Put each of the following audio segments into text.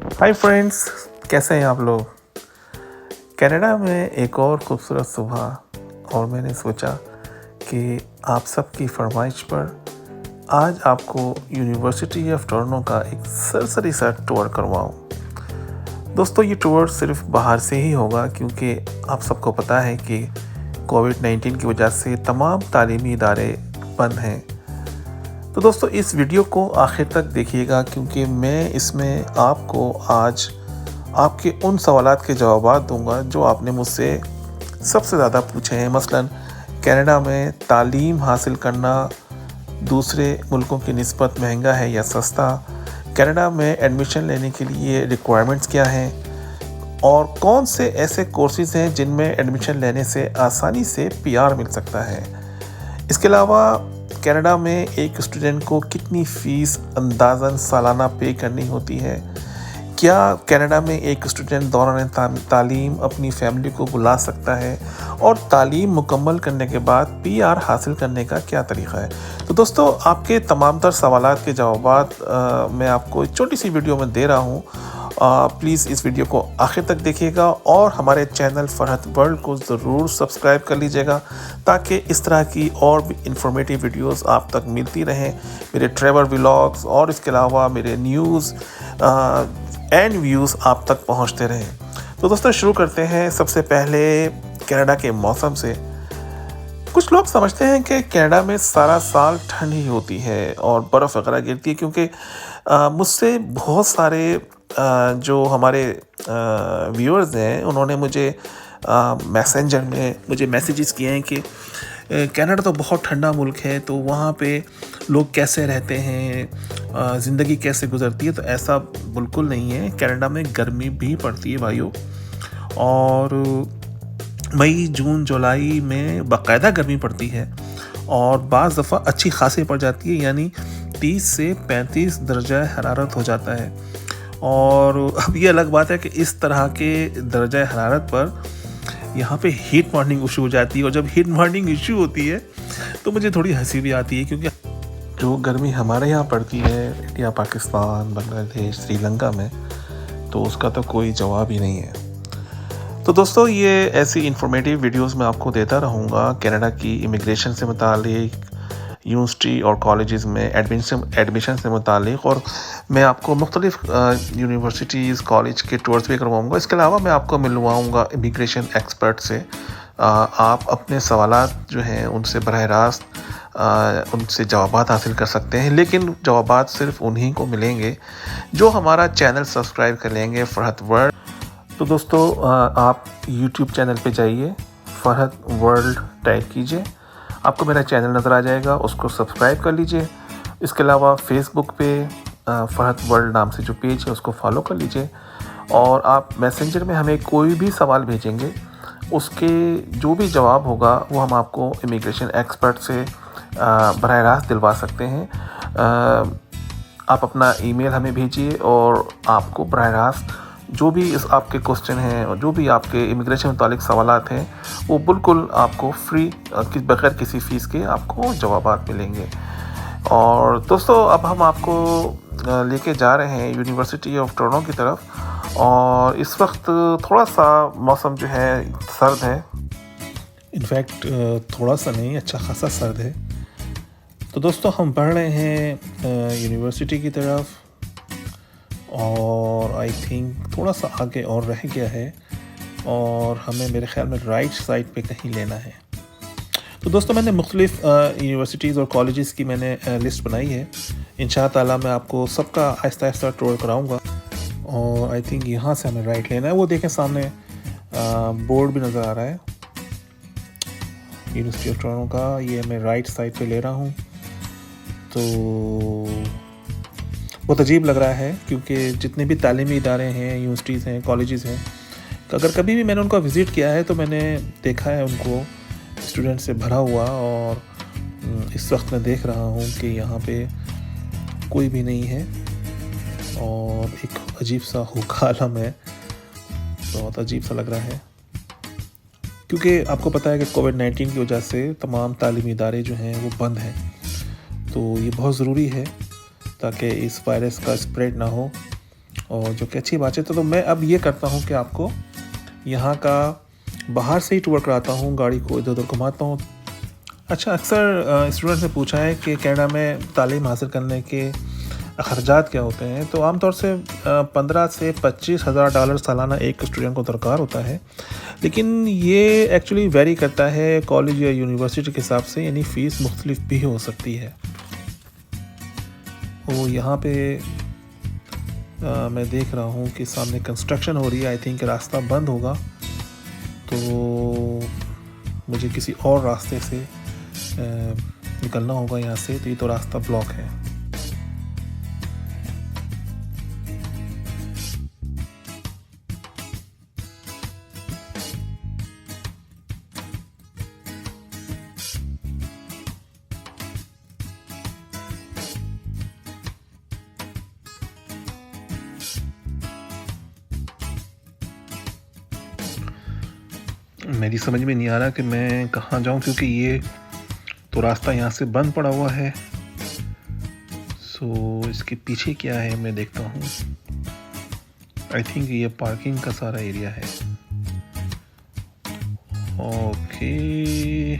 Hi friends, कैसे हैं आप लोग। कनाडा में एक और खूबसूरत सुबह और मैंने सोचा कि आप सबकी फरमाइश पर आज आपको यूनिवर्सिटी ऑफ टोरंटो का एक सरसरी सा टूर करवाऊं। दोस्तों, ये टूर सिर्फ बाहर से ही होगा क्योंकि आप सबको पता है कि कोविड-19 की वजह से तमाम तालीमी इदारे बंद हैं। तो दोस्तों, इस वीडियो को आखिर तक देखिएगा क्योंकि मैं इसमें आपको आज आपके उन सवालात के जवाब दूंगा जो आपने मुझसे सबसे ज़्यादा पूछे हैं। मसलन कनाडा में तालीम हासिल करना दूसरे मुल्कों की निस्बत महंगा है या सस्ता, कनाडा में एडमिशन लेने के लिए रिक्वायरमेंट्स क्या हैं और कौन से ऐसे कोर्सेज़ हैं जिनमें एडमिशन लेने से आसानी से पीआर मिल सकता है। इसके अलावा कनाडा में एक स्टूडेंट को कितनी फ़ीस अंदाज़न सालाना पे करनी होती है, क्या कनाडा में एक स्टूडेंट दौरान तालीम अपनी फैमिली को बुला सकता है और तालीम मुकम्मल करने के बाद पीआर हासिल करने का क्या तरीक़ा है। तो दोस्तों, आपके तमाम तर सवालात के जवाब मैं आपको एक छोटी सी वीडियो में दे रहा हूँ। प्लीज़ इस वीडियो को आखिर तक देखिएगा और हमारे चैनल फरहत वर्ल्ड को ज़रूर सब्सक्राइब कर लीजिएगा ताकि इस तरह की और भी इंफॉर्मेटिव वीडियोस आप तक मिलती रहें। मेरे ट्रैवल व्लॉग्स और इसके अलावा मेरे न्यूज़ एंड व्यूज़ आप तक पहुंचते रहें। तो दोस्तों, शुरू करते हैं सबसे पहले कनाडा के मौसम से। कुछ लोग समझते हैं कि कनाडा में सारा साल ठंड ही होती है और बर्फ़ वगैरह गिरती है क्योंकि मुझसे बहुत सारे जो हमारे व्यूअर्स हैं उन्होंने मुझे मैसेंजर में मुझे मैसेजेस किए हैं कि कनाडा तो बहुत ठंडा मुल्क है, तो वहाँ पे लोग कैसे रहते हैं, ज़िंदगी कैसे गुजरती है। तो ऐसा बिल्कुल नहीं है, कनाडा में गर्मी भी पड़ती है भाइयों, और मई जून जुलाई में बाकायदा गर्मी पड़ती है और बाज़ दफ़ा अच्छी खासी पड़ जाती है, यानी 30 से 35 दर्जा हरारत हो जाता है। और अब ये अलग बात है कि इस तरह के दर्जा हरारत पर यहाँ पे हीट मॉर्निंग इशू हो जाती है, और जब हीट मॉर्निंग इशू होती है तो मुझे थोड़ी हंसी भी आती है क्योंकि जो गर्मी हमारे यहाँ पड़ती है इंडिया, पाकिस्तान, बांग्लादेश, श्रीलंका में, तो उसका तो कोई जवाब ही नहीं है। तो दोस्तों, ये ऐसी इंफॉर्मेटिव वीडियोस मैं आपको देता रहूँगा कनाडा की इमिग्रेशन से मुतालिक, यूनिवर्सिटी और कॉलेजेस में एडमिशन से मुतालिक, और मैं आपको मुख्तलिफ यूनिवर्सिटीज़ कॉलेज के टूर्स भी करवाऊँगा। इसके अलावा मैं आपको मिलवाऊँगा इमिग्रेशन एक्सपर्ट से। आप अपने सवालात जो हैं उनसे बराह रास्त उनसे जवाबात हासिल कर सकते हैं, लेकिन जवाबात सिर्फ उन्हीं को मिलेंगे जो हमारा चैनल सब्सक्राइब कर लेंगे, फरहत वर्ल्ड। तो दोस्तों, आप यूट्यूब चैनल पे जाइए, फरहत वर्ल्ड टाइप कीजिए, आपको मेरा चैनल नज़र आ जाएगा, उसको सब्सक्राइब कर लीजिए। इसके अलावा फेसबुक पे फरहत वर्ल्ड नाम से जो पेज है उसको फॉलो कर लीजिए, और आप मैसेंजर में हमें कोई भी सवाल भेजेंगे उसके जो भी जवाब होगा वो हम आपको इमिग्रेशन एक्सपर्ट से बराह रास्त दिलवा सकते हैं। आप अपना ईमेल हमें भेजिए और आपको बराह रास्त जो भी इस आपके क्वेश्चन हैं और जो भी आपके इमिग्रेशन मुतालिक सवालात हैं वो बिल्कुल आपको फ्री बगैर किसी फ़ीस के आपको जवाबात मिलेंगे। और दोस्तों, अब हम आपको लेके जा रहे हैं यूनिवर्सिटी ऑफ टोरंटो की तरफ, और इस वक्त थोड़ा सा मौसम जो है सर्द है। इनफैक्ट थोड़ा सा नहीं, अच्छा खासा सर्द है। तो दोस्तों, हम बढ़ रहे हैं यूनिवर्सिटी की तरफ, और आई थिंक थोड़ा सा आगे और रह गया है और हमें मेरे ख्याल में राइट साइड पे कहीं लेना है। तो दोस्तों, मैंने मुख्तलिफ यूनिवर्सिटीज़ और कॉलेजेस की मैंने लिस्ट बनाई है। इंशाअल्लाह ताला मैं आपको सबका आहिस्ता आहिस्ता टूर कराऊंगा, और आई थिंक यहाँ से हमें राइट लेना है। वो देखें सामने बोर्ड भी नज़र आ रहा है यूनिवर्सिटी ऑफ टोरंटो का, ये मैं राइट साइड पे ले रहा हूँ। तो बहुत अजीब लग रहा है क्योंकि जितने भी तालीमी इदारे हैं, यूनिवर्सिटीज़ हैं, कॉलेजेस हैं, अगर कभी भी मैंने उनका विज़िट किया है तो मैंने देखा है उनको स्टूडेंट से भरा हुआ, और इस वक्त मैं देख रहा हूँ कि यहाँ पे कोई भी नहीं है और एक अजीब सा हुक्का आलम है। बहुत अजीब सा लग रहा है क्योंकि आपको पता है कि कोविड-19 की वजह से तमाम तालीमी इदारे जो हैं वो बंद हैं। तो ये बहुत ज़रूरी है ताकि इस वायरस का स्प्रेड ना हो और जो कि अच्छी बात है। तो मैं अब ये करता हूँ कि आपको यहाँ का बाहर से ही टूर कराता हूँ, गाड़ी को इधर उधर घुमाता हूँ। अच्छा, अक्सर स्टूडेंट्स ने पूछा है कि कनाडा में तालीम हासिल करने के अखराजात क्या होते हैं। तो आमतौर से 15 से 25 हज़ार डॉलर सालाना एक स्टूडेंट को दरकार होता है, लेकिन ये एक्चुअली वेरी करता है कॉलेज या यूनिवर्सिटी के हिसाब से, यानी फ़ीस मुख्तलिफ भी हो सकती है। तो यहाँ पे मैं देख रहा हूँ कि सामने कंस्ट्रक्शन हो रही है। आई थिंक रास्ता बंद होगा, तो मुझे किसी और रास्ते से निकलना होगा यहाँ से। तो ये तो रास्ता ब्लॉक है। मेरी समझ में नहीं आ रहा कि मैं कहाँ जाऊँ, क्योंकि ये तो रास्ता यहाँ से बंद पड़ा हुआ है। सो इसके पीछे क्या है मैं देखता हूँ। आई थिंक ये पार्किंग का सारा एरिया है। ओके,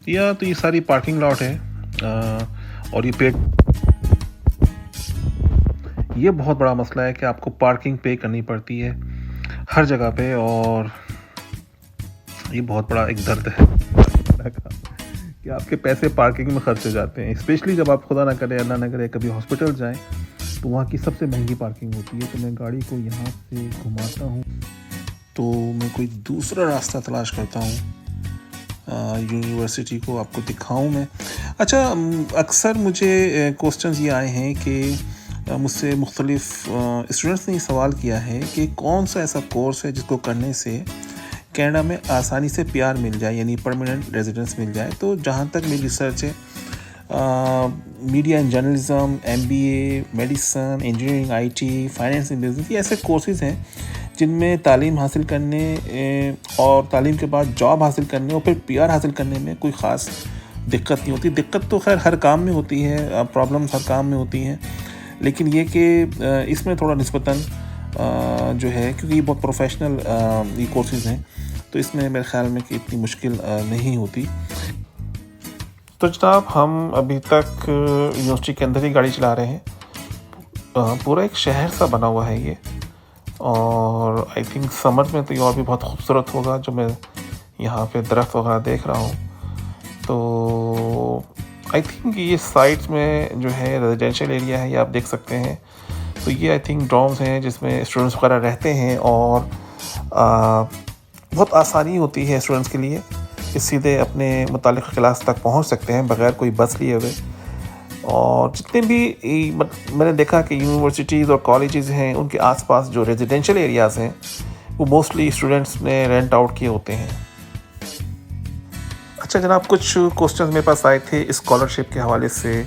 या तो ये सारी पार्किंग लॉट है। और ये बहुत बड़ा मसला है कि आपको पार्किंग पे करनी पड़ती है हर जगह पे, और ये बहुत बड़ा एक दर्द है कि आपके पैसे पार्किंग में खर्च हो जाते हैं। स्पेशली जब आप खुदा ना करे, अल्लाह ना करे, कभी हॉस्पिटल जाएं तो वहाँ की सबसे महंगी पार्किंग होती है। तो मैं गाड़ी को यहाँ से घुमाता हूँ, तो मैं कोई दूसरा रास्ता तलाश करता हूँ यूनिवर्सिटी को आपको दिखाऊँ मैं। अच्छा, अक्सर मुझे क्वेश्चंस ये आए हैं कि मुझसे मुख्तलिफ स्टूडेंट्स ने सवाल किया है कि कौन सा ऐसा कोर्स है जिसको करने से कनाडा में आसानी से पीआर मिल जाए, यानी परमानेंट रेजिडेंस मिल जाए। तो जहाँ तक मेरी रिसर्च है, media and journalism, MBA, medicine, engineering, IT, finance and business, ये ऐसे कोर्सेज़ हैं जिनमें तालीम हासिल करने और तालीम के बाद जॉब हासिल करने और फिर पीआर हासिल करने में कोई ख़ास दिक्कत नहीं होती। दिक्कत तो खैर हर काम में होती है, प्रॉब्लम्स हर काम में होती हैं, लेकिन ये कि इसमें थोड़ा निस्बतन जो है, क्योंकि ये बहुत प्रोफेशनल ये कोर्सेज़ हैं, तो इसमें मेरे ख़्याल में कि इतनी मुश्किल नहीं होती। तो जनाब, हम अभी तक यूनिवर्सिटी के अंदर ही गाड़ी चला रहे हैं। पूरा एक शहर सा बना हुआ है ये, और आई थिंक समर में तो ये और भी बहुत खूबसूरत होगा। जो मैं यहाँ पे दरख्त वगैरह देख रहा हूँ, तो आई थिंक ये साइड्स में जो है रेजिडेंशियल एरिया है, ये आप देख सकते हैं। तो ये आई थिंक डॉर्म्स हैं जिसमें स्टूडेंट्स वगैरह रहते हैं, और बहुत आसानी होती है स्टूडेंट्स के लिए कि सीधे अपने मुतालिक क्लास तक पहुंच सकते हैं बग़ैर कोई बस लिए हुए। और जितने भी मैंने देखा कि यूनिवर्सिटीज़ और कॉलेजेस हैं, उनके आसपास जो रेजिडेंशियल एरियाज़ हैं वो मोस्टली स्टूडेंट्स ने रेंट आउट किए होते हैं। अच्छा जनाब, कुछ क्वेश्चंस मेरे पास आए थे स्कॉलरशिप के हवाले से।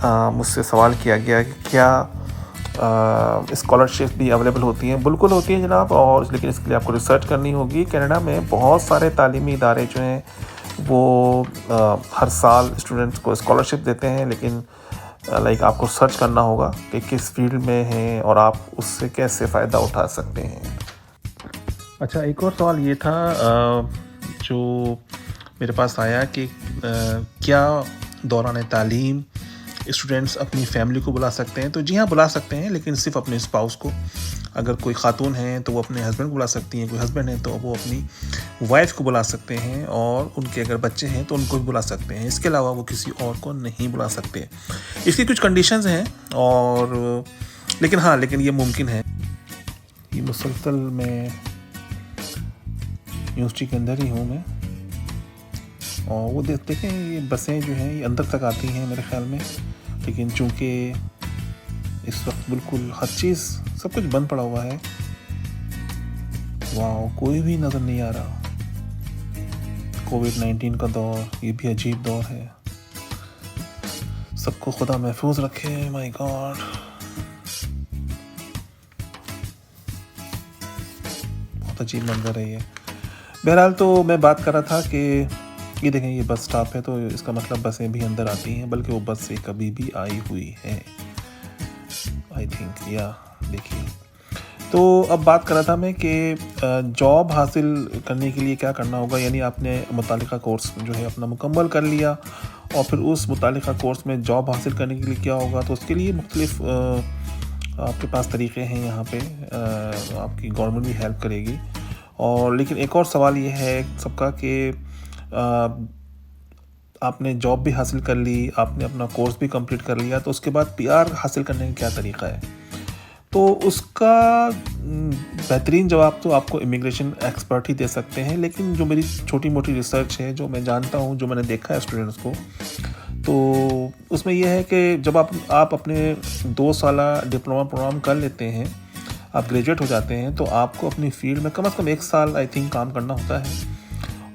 मुझसे सवाल किया गया कि क्या स्कॉलरशिप भी अवेलेबल होती हैं। बिल्कुल होती हैं जनाब, और लेकिन इसके लिए आपको रिसर्च करनी होगी। कनाडा में बहुत सारे तालीमी इदारे जो हैं वो हर साल स्टूडेंट्स को स्कॉलरशिप देते हैं, लेकिन आपको सर्च करना होगा कि किस फील्ड में हैं और आप उससे कैसे फ़ायदा उठा सकते हैं। अच्छा, एक और सवाल ये था जो मेरे पास आया कि क्या दौरान तालीम स्टूडेंट्स अपनी फैमिली को बुला सकते हैं। तो जी हाँ, बुला सकते हैं, लेकिन सिर्फ अपने स्पाउस को। अगर कोई खातून है तो वो अपने हस्बैंड को बुला सकती हैं, कोई हस्बैंड है तो वो अपनी वाइफ को बुला सकते हैं, और उनके अगर बच्चे हैं तो उनको भी बुला सकते हैं। इसके अलावा वो किसी और को नहीं बुला सकते। इसकी कुछ कंडीशंस हैं, और लेकिन ये मुमकिन है। ये मुसलसल मैं यूनिवर्सिटी के अंदर ही हूँ मैं, और वो देखें ये बसें जो हैं ये अंदर तक आती हैं मेरे ख्याल में, लेकिन चूँकि इस वक्त बिल्कुल हर चीज़ सब कुछ बंद पड़ा हुआ है। वाह, कोई भी नज़र नहीं आ रहा। कोविड-19 का दौर, ये भी अजीब दौर है। सबको खुदा महफूज रखे। माय गॉड, बहुत अजीब मंजर है ये। बहरहाल, तो मैं बात कर रहा था कि ये देखें, ये बस स्टॉप है, तो इसका मतलब बसें भी अंदर आती हैं, बल्कि वो बस से कभी भी आई हुई है। आई थिंक, या देखिए। तो अब बात कर रहा था मैं कि जॉब हासिल करने के लिए क्या करना होगा, यानी आपने मुतालिका कोर्स जो है अपना मुकम्मल कर लिया और फिर उस मुतालिका कोर्स में जॉब हासिल करने के लिए क्या होगा, तो उसके लिए मुख्तलिफ आपके पास तरीक़े हैं यहाँ पे। आपकी गवर्नमेंट भी हेल्प करेगी। और लेकिन एक और सवाल ये है सबका कि आपने जॉब भी हासिल कर ली, आपने अपना कोर्स भी कंप्लीट कर लिया, तो उसके बाद पीआर हासिल करने का क्या तरीक़ा है। तो उसका बेहतरीन जवाब तो आपको इमिग्रेशन एक्सपर्ट ही दे सकते हैं, लेकिन जो मेरी छोटी मोटी रिसर्च है, जो मैं जानता हूँ, जो मैंने देखा है स्टूडेंट्स को, तो उसमें यह है कि जब आप अपने 2 साला डिप्लोमा प्रोग्राम कर लेते हैं, आप ग्रेजुएट हो जाते हैं, तो आपको अपनी फील्ड में कम से कम 1 साल आई थिंक काम करना होता है।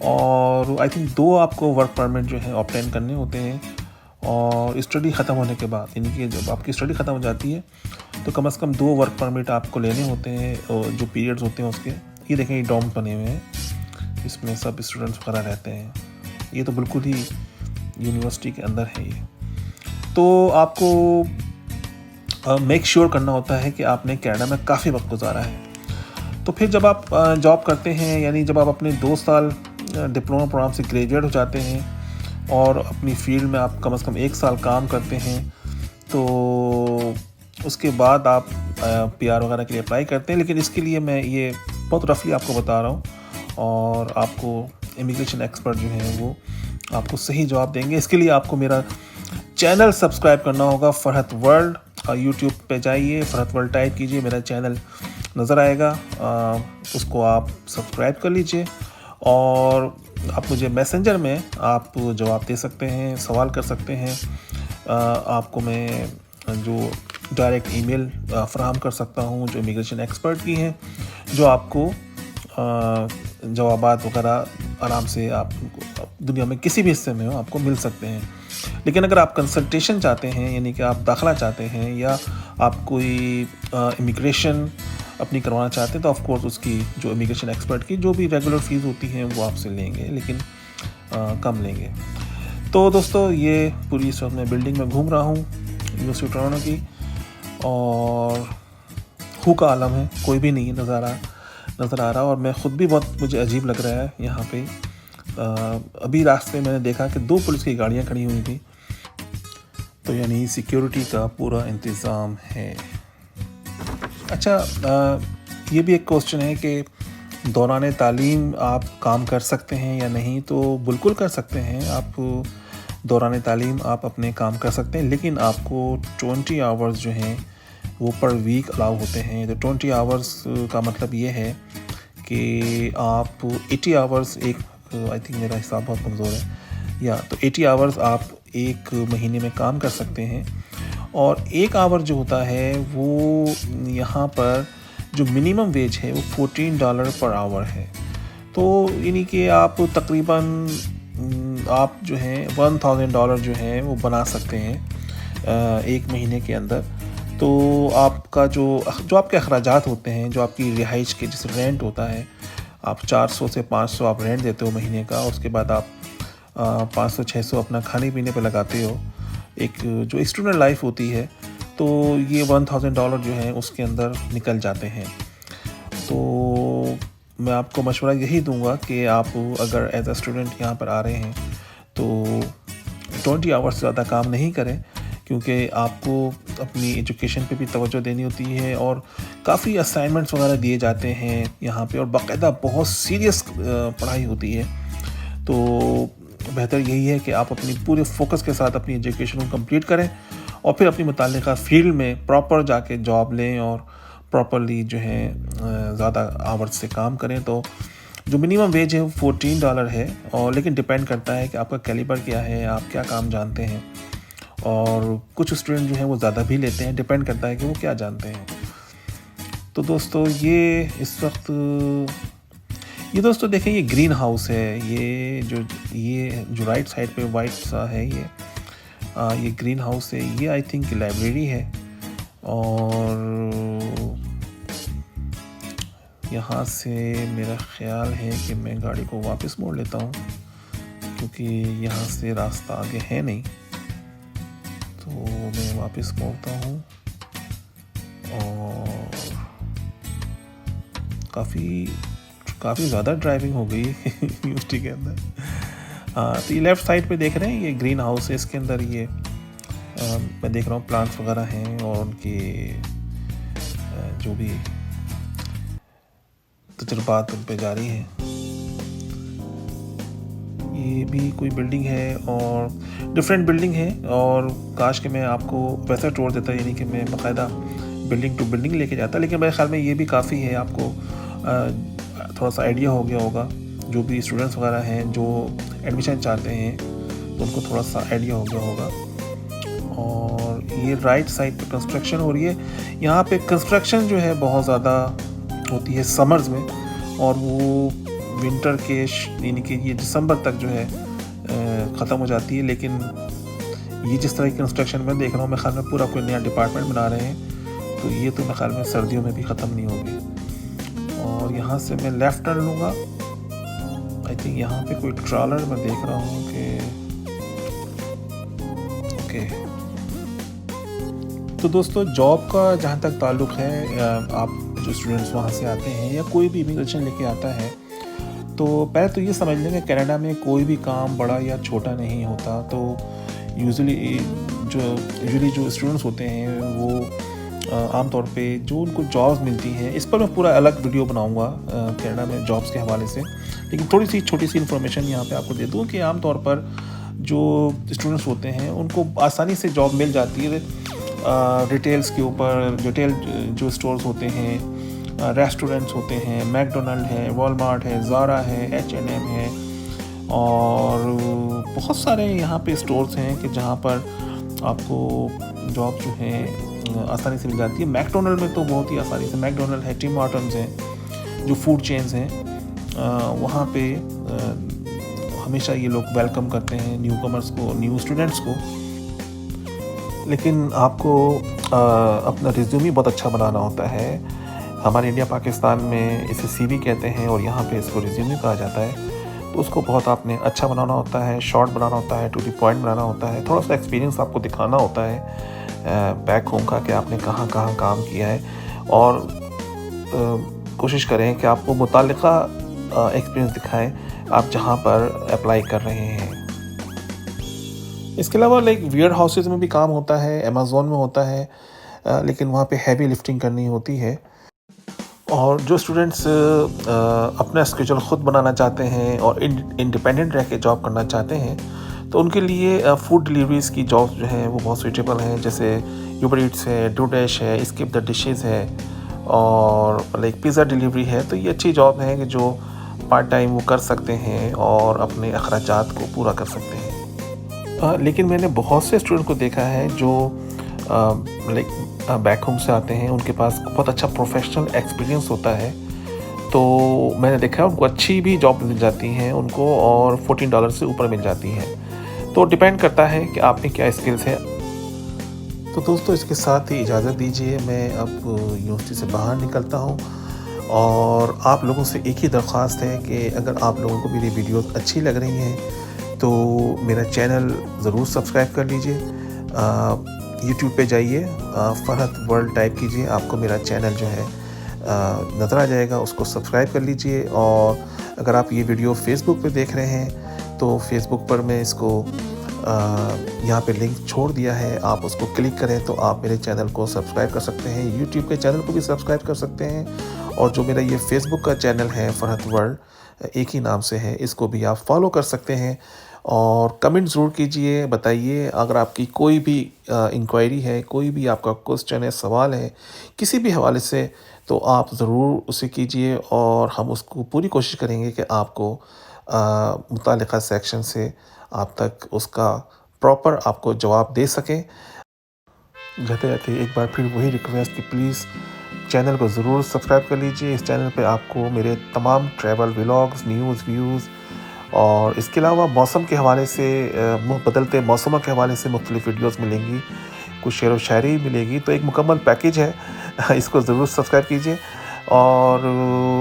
और आई थिंक 2 आपको वर्क परमिट जो है ऑब्टेन करने होते हैं। और स्टडी ख़त्म होने के बाद, यानी कि जब आपकी स्टडी ख़त्म हो जाती है, तो कम से कम 2 वर्क परमिट आपको लेने होते हैं, और जो पीरियड्स होते हैं उसके। ये देखें, ये डॉर्म बने हुए हैं, इसमें सब स्टूडेंट्स वगैरह रहते हैं। ये तो बिल्कुल ही यूनिवर्सिटी के अंदर है ये। तो आपको मेक श्योर करना होता है कि आपने कनाडा में काफ़ी वक्त गुजारा है। तो फिर जब आप जॉब करते हैं, यानी जब आप अपने 2 साल डिप्लोमा प्रोग्राम से ग्रेजुएट हो जाते हैं और अपनी फील्ड में आप कम से कम 1 साल काम करते हैं, तो उसके बाद आप पीआर वगैरह के लिए अप्लाई करते हैं। लेकिन इसके लिए मैं ये बहुत रफली आपको बता रहा हूँ, और आपको इमिग्रेशन एक्सपर्ट जो हैं वो आपको सही जवाब देंगे। इसके लिए आपको मेरा चैनल सब्सक्राइब करना होगा, फरहत वर्ल्ड। यूट्यूब पे जाइए, फरहत वर्ल्ड टाइप कीजिए, मेरा चैनल नज़र आएगा, उसको आप सब्सक्राइब कर लीजिए। और आप मुझे मैसेंजर में आप जवाब दे सकते हैं, सवाल कर सकते हैं। आपको मैं जो डायरेक्ट ईमेल फराहम कर सकता हूँ, जो इमिग्रेशन एक्सपर्ट की हैं, जो आपको जवाबात वगैरह आराम से आप दुनिया में किसी भी हिस्से में हो आपको मिल सकते हैं। लेकिन अगर आप कंसल्टेशन चाहते हैं, यानी कि आप दाखिला चाहते हैं, या आप कोई इमिग्रेशन अपनी करवाना चाहते हैं, तो ऑफ कोर्स उसकी जो इमिग्रेशन एक्सपर्ट की जो भी रेगुलर फ़ीस होती हैं वो आपसे लेंगे, लेकिन कम लेंगे। तो दोस्तों, ये पूरी इस वक्त मैं बिल्डिंग में घूम रहा हूँ यूनिवर्सिटी टोरंटो की, और हू का आलम है, कोई भी नहीं नज़र आ रहा, और मैं ख़ुद भी बहुत मुझे अजीब लग रहा है यहाँ पे। अभी रास्ते में मैंने देखा कि 2 पुलिस की गाड़ियाँ खड़ी हुई थी, तो यानी सिक्योरिटी का पूरा इंतज़ाम है। अच्छा, ये भी एक क्वेश्चन है कि दौरान तालीम आप काम कर सकते हैं या नहीं, तो बिल्कुल कर सकते हैं। आप दौरान तालीम आप अपने काम कर सकते हैं, लेकिन आपको 20 आवर्स जो हैं वो पर वीक अलाउ होते हैं। तो 20 आवर्स का मतलब ये है कि आप 80 आवर्स आई थिंक मेरा हिसाब बहुत कमज़ोर है, या तो 80 आवर्स आप 1 महीने में काम कर सकते हैं। और 1 आवर जो होता है वो यहाँ पर जो मिनिमम वेज है वो $14 पर आवर है। तो यानी कि आप तकरीबन आप जो हैं $1000 जो है वो बना सकते हैं 1 महीने के अंदर। तो आपका जो आपके अखराजात होते हैं, जो आपकी रिहाइश के जैसे रेंट होता है, आप 400 से 500 आप रेंट देते हो महीने का, उसके बाद आप 500-600 अपना खाने पीने पे लगाते हो। एक जो स्टूडेंट लाइफ होती है, तो ये $1000 जो है उसके अंदर निकल जाते हैं। तो मैं आपको मशवरा यही दूंगा कि आप अगर एज अ स्टूडेंट यहाँ पर आ रहे हैं, तो 20 आवर्स से ज़्यादा काम नहीं करें, क्योंकि आपको अपनी एजुकेशन पे भी तवज्जो देनी होती है, और काफ़ी असाइनमेंट्स वगैरह दिए जाते हैं यहाँ पे, और बाकायदा बहुत सीरियस पढ़ाई होती है। तो बेहतर यही है कि आप अपनी पूरे फोकस के साथ अपनी एजुकेशन को कंप्लीट करें, और फिर अपनी मुताल्लिक़ा फील्ड में प्रॉपर जाके जॉब लें, और प्रॉपरली जो है ज़्यादा आवर्स से काम करें। तो जो मिनिमम वेज है वो $14 है, और लेकिन डिपेंड करता है कि आपका कैलिबर क्या है, आप क्या काम जानते हैं। और कुछ स्टूडेंट जो हैं वो ज़्यादा भी लेते हैं, डिपेंड करता है कि वो क्या जानते हैं। तो दोस्तों, ये दोस्तों देखें, ये ग्रीन हाउस है, ये जो राइट साइड पे वाइट सा है, ये ग्रीन हाउस है। ये आई थिंक लाइब्रेरी है, और यहाँ से मेरा ख्याल है कि मैं गाड़ी को वापस मोड़ लेता हूँ, क्योंकि यहाँ से रास्ता आगे है नहीं। तो मैं वापस मोड़ता हूँ, काफ़ी ज़्यादा ड्राइविंग हो गई यूनिवर्सिटी के अंदर। तो ये लेफ़्ट साइड पे देख रहे हैं, ये ग्रीन हाउस है, इसके अंदर ये मैं देख रहा हूँ प्लांट्स वगैरह हैं और उनके जो भी तजुर्बात उन पे जारी हैं। ये भी कोई बिल्डिंग है और डिफरेंट बिल्डिंग है, और काश कि मैं आपको वैसा टूर देता, यानी कि मैं बाकायदा बिल्डिंग टू बिल्डिंग लेके जाता, लेकिन मेरे ख्याल में ये भी काफ़ी है। आपको थोड़ा सा आइडिया हो गया होगा, जो भी स्टूडेंट्स वगैरह हैं जो एडमिशन चाहते हैं तो उनको थोड़ा सा आइडिया हो गया होगा। और ये राइट साइड पे कंस्ट्रक्शन हो रही है। यहाँ पे कंस्ट्रक्शन जो है बहुत ज़्यादा होती है समर्स में, और वो विंटर के यानी कि ये दिसंबर तक जो है ख़त्म हो जाती है। लेकिन ये जिस तरह की कंस्ट्रक्शन मैं देख रहा हूँ, मैं ख्याल में पूरा कोई नया डिपार्टमेंट बना रहे हैं, तो ये तो मैं ख्याल में सर्दियों में भी ख़त्म नहीं होगी। और यहाँ से मैं लेफ़्ट टर्न लूँगा। आई थिंक यहाँ पे कोई ट्रॉलर मैं देख रहा हूँ कि ओके। तो दोस्तों, जॉब का जहाँ तक ताल्लुक़ है, आप जो स्टूडेंट्स वहाँ से आते हैं या कोई भी इमिग्रेशन लेके आता है, तो पहले तो ये समझ लें कि कनाडा में कोई भी काम बड़ा या छोटा नहीं होता। तो यूजुअली जो स्टूडेंट्स होते हैं वो आमतौर पे जो उनको जॉब्स मिलती हैं, इस पर मैं पूरा अलग वीडियो बनाऊंगा कनाडा में जॉब्स के हवाले से। लेकिन थोड़ी सी छोटी सी इन्फॉर्मेशन यहाँ पे आपको दे दूँ कि आमतौर पर जो स्टूडेंट्स होते हैं उनको आसानी से जॉब मिल जाती है रिटेल्स के ऊपर। रिटेल जो स्टोर्स होते हैं, रेस्टोरेंट्स होते हैं, मैकडोनल्ड है, वॉलमार्ट है, ज़ारा है, H&M है, और बहुत सारे यहाँ पे स्टोर्स हैं कि जहाँ पर आपको जॉब जो है आसानी से मिल जाती है। मैकडोनल्ड में तो बहुत ही आसानी से, मैकडोनल्ड है, टिम हॉर्टन्स हैं, जो फूड चेन्स हैं, वहाँ पे हमेशा ये लोग वेलकम करते हैं न्यू कमर्स को, न्यू स्टूडेंट्स को। लेकिन आपको अपना रिज्यूमे बहुत अच्छा बनाना होता है। हमारे इंडिया पाकिस्तान में इसे CV कहते हैं और यहाँ पे इसको रिज्यूमे कहा जाता है। तो उसको बहुत आपने अच्छा बनाना होता है, शॉर्ट बनाना होता है, टू द पॉइंट बनाना होता है, थोड़ा सा एक्सपीरियंस आपको दिखाना होता है बैक होम का कि आपने कहाँ कहाँ काम किया है, और कोशिश करें कि आपको मुतालिका एक्सपीरियंस दिखाएं आप जहाँ पर अप्लाई कर रहे हैं। इसके अलावा लाइक वेयर हाउसेज में भी काम होता है, अमेज़ॉन में होता है, लेकिन वहाँ पे हैवी लिफ्टिंग करनी होती है। और जो स्टूडेंट्स अपना स्केड्यूल ख़ुद बनाना चाहते हैं और इंडिपेंडेंट रह के जॉब करना चाहते हैं, तो उनके लिए फूड डिलीवरीज़ की जॉब्स जो हैं वो बहुत सूटेबल हैं। जैसे यूबर ईट्स है, डोडैश है, स्किप द डिशेज़ है, और लाइक पिज़्ज़ा डिलीवरी है। तो ये अच्छी जॉब है कि जो पार्ट टाइम वो कर सकते हैं और अपने अखराजात को पूरा कर सकते हैं। लेकिन मैंने बहुत से स्टूडेंट को देखा है जो लाइक बैक होम से आते हैं, उनके पास बहुत अच्छा प्रोफेशनल एक्सपीरियंस होता है, तो मैंने देखा है उनको अच्छी भी जॉब मिल जाती हैं उनको, और $14 से ऊपर मिल जाती हैं। तो डिपेंड करता है कि आप में क्या स्किल्स है। तो दोस्तों, इसके साथ ही इजाज़त दीजिए, मैं अब यूनिवर्सिटी से बाहर निकलता हूँ, और आप लोगों से एक ही दरख्वास्त है कि अगर आप लोगों को मेरी वीडियोस अच्छी लग रही हैं तो मेरा चैनल ज़रूर सब्सक्राइब कर लीजिए। यूट्यूब पे जाइए, फरहत वर्ल्ड टाइप कीजिए, आपको मेरा चैनल जो है नज़र आ जाएगा, उसको सब्सक्राइब कर लीजिए। और अगर आप ये वीडियो फेसबुक पे देख रहे हैं तो फेसबुक पर मैं इसको यहाँ पे लिंक छोड़ दिया है, आप उसको क्लिक करें तो आप मेरे चैनल को सब्सक्राइब कर सकते हैं। यूट्यूब के चैनल को भी सब्सक्राइब कर सकते हैं, और जो मेरा ये फेसबुक का चैनल है फरहत वर्ल्ड, एक ही नाम से है, इसको भी आप फॉलो कर सकते हैं। और कमेंट ज़रूर कीजिए, बताइए अगर आपकी कोई भी इंक्वायरी है, कोई भी आपका क्वेश्चन है, सवाल है किसी भी हवाले से, तो आप ज़रूर उसे कीजिए, और हम उसको पूरी कोशिश करेंगे कि आपको मुतालिका सेक्शन से आप तक उसका प्रॉपर आपको जवाब दे सकें। जाते जाते एक बार फिर वही रिक्वेस्ट कि प्लीज़ चैनल को ज़रूर सब्सक्राइब कर लीजिए। इस चैनल पे आपको मेरे तमाम ट्रैवल व्लॉग्स, न्यूज़, व्यूज़, और इसके अलावा मौसम के हवाले से बदलते मौसमों के हवाले से मुख्तलिफ़ वीडियोस मिलेंगी, कुछ शेर व शायरी मिलेगी। तो एक मुकम्मल पैकेज है, इसको ज़रूर सब्सक्राइब कीजिए। और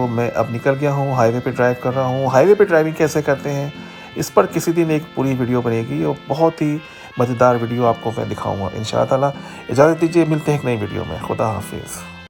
मैं अब निकल गया हूँ, हाईवे पे ड्राइव कर रहा हूँ। हाईवे पे ड्राइविंग कैसे करते हैं इस पर किसी दिन एक पूरी वीडियो बनेगी, और बहुत ही मज़ेदार वीडियो आपको मैं दिखाऊँगा इंशाअल्लाह ताला। इजाज़त दीजिए, मिलते हैं एक नई वीडियो में। खुदा हाफिज़।